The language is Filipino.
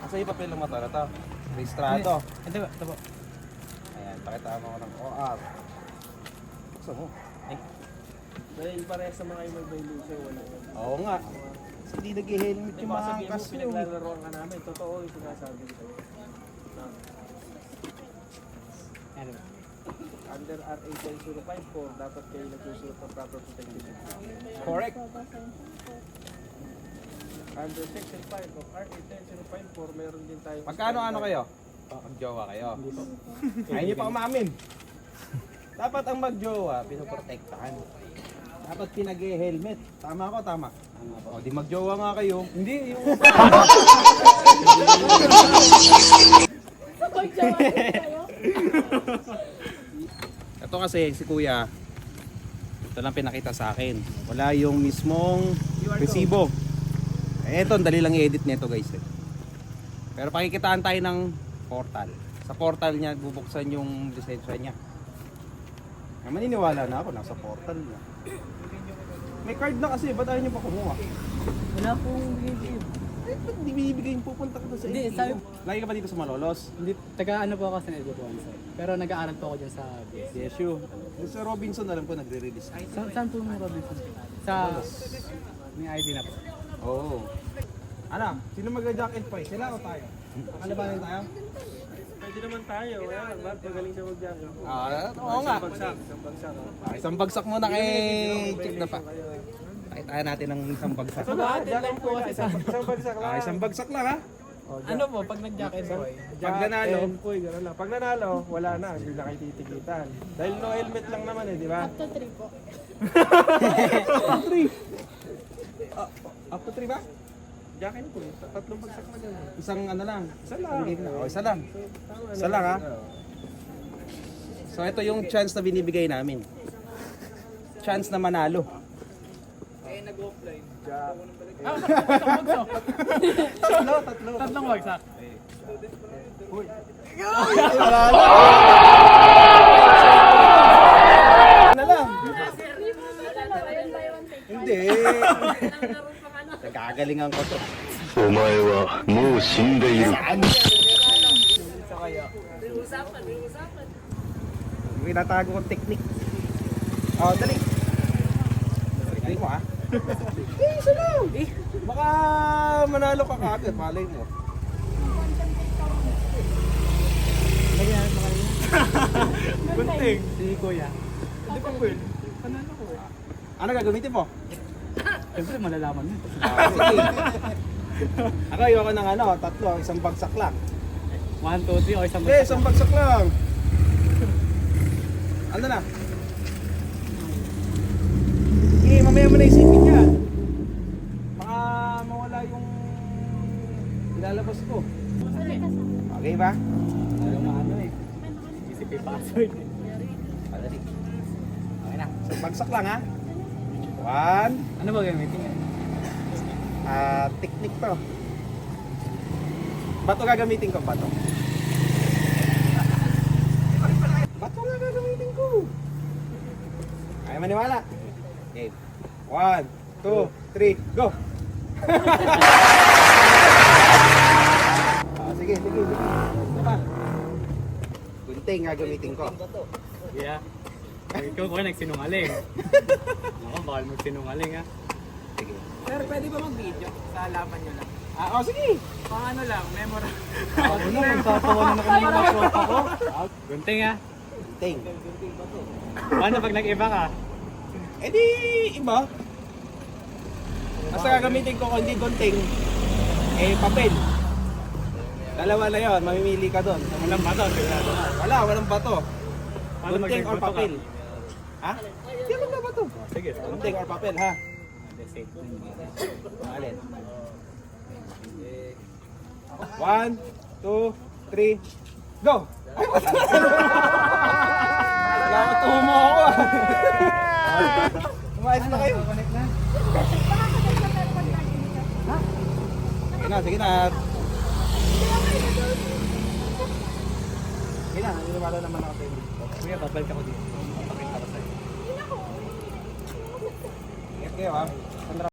Asa yung papel ng motor na to? Registrado. Ito ba? Ito po. Ayan, pakita mo ko ng OR. Gusto mo? Ay. Dahil parehas sa mga mag-violation, wala. Oo nga. Kasi hindi nag-helmet yung mga Sabihin mo, kasyo. pinaglalaroan ka namin. Totoo yung sinasabi ko. Ano ba? Under RA 10054, dapat kayo nagsusunod ng proper protective equipment. Correct. Under Section 5 of RA 10054, meron din tayo. Magkano ano kayo? Mag-jowa kayo. Ayaw niyo pa umamin. Dapat ang mag-jowa, pinoprotektahan. Dapat pinag-helmet. Tama ako, tama. O di mag-jowa nga kayo. Hindi, yung... Ito kasi si kuya, ito lang pinakita sa akin. Wala yung mismong resibo. Ito, dali lang i-edit nito guys. Pero pakikitaan tayo ng portal. Sa portal niya, bubuksan yung lisensya niya. Maniniwala na ako, nasa portal niya. May card na kasi, ba't ayaw niyo pa kumuha? Wala pong binibigay. Eh, ba't di bibigay yung pupunta ka na sa Hindi, LTO? sabi- Lagi ka ba dito sa Malolos? Hindi, taga ano po ako sa Edward sir. Pero nag-aaral po ako dyan sa CSU. Sa Robinson, alam ko, nagre-release. Saan po yung Robinson? Sa... May ID na po. Oo. Ano? Sino mag-jack and point? Sila o tayo? Kalabanin tayo? Pwede naman tayo. Ayan, Bart, magaling siya mag-jacket. Oo nga. Isang bagsak. Isang bagsak muna kay Chick na pa. Pakitaan natin ng isang bagsak. Jacket po kasi isang bagsak lang. Isang bagsak lang ha? Ano po, pag nag-jacket boy? Pag nanalo, Poy, gano'n lang. Pag nanalo, wala na. Hindi na kayo titikitan. Dahil no helmet lang naman eh, di ba? Up to 3 po. up to 3 ba? Jacket po, tatlong bagsak na gano'n. Isang ano lang. Isa lang. Isa lang. Isa lang ha? So ito yung chance na binibigay namin. Chance na manalo. Tatlo. Tatlong bagsak. Ano lang? Ayun ba yun? Hindi. Nagkagalingan ko to. お前はもう死んでいる。 Pinatago kong technique. Oh, dali. Dali mo ah. Isa lang. Baka manalo ka kagad, malay mo. Nagyan mo kayo. Gunting. Si Kuya. Hindi pa pwede. Panalo ko eh. Ano gagamitin mo? Siyempre malalaman mo. Sige. Ako ayoko ng ano, tatlo, isang bagsak lang. 1, 2, 3 o isang Eh, isang bagsak lang. Ano na? Eh, mamaya mo na isipin yan. Baka mawala yung ilalabas ko. Okay ba? Ayaw maano eh. Isip yung password eh. Padali. Okay na. Isang bagsak lang ha. 1. Ano ba gamitin niya? Technique to. Bato gagamitin ko, bato. Bato nga gagamitin ko. Ay maniwala. Okay. 1, 2, 3, go! Sige. Ano ba? Gunting gagamitin ko. Yeah. Ikaw ko nagsinungaling. Ako, bawal magsinungaling ha. Sige. Sir, pwede ba mag-video? Sa laban nyo lang. Oh, sige. Pang ano lang, memorable. Ako na, magtatawanan na kami ng mga tropa ko. Gunting ha. Gunting. Paano pag nag-iba ka? Eh di iba. Basta gagamitin ko kung hindi gunting, eh papel. Dalawa na yun, mamimili ka doon. Walang bato, sigurado. Walang bato. Paano Gunting or magbato ka? papel. Ha? Hindi mo na bato. Sige, Gunting or papel ha. safe. Alin? 1, 2, 3, go! Ay, wala ko tumo ako. Umayos na kayo. Sige na. Sige na, naniniwala naman ako sa inyo. Kuya, babalik ako dito. Papakita ko sa'yo. Ingat kayo ha.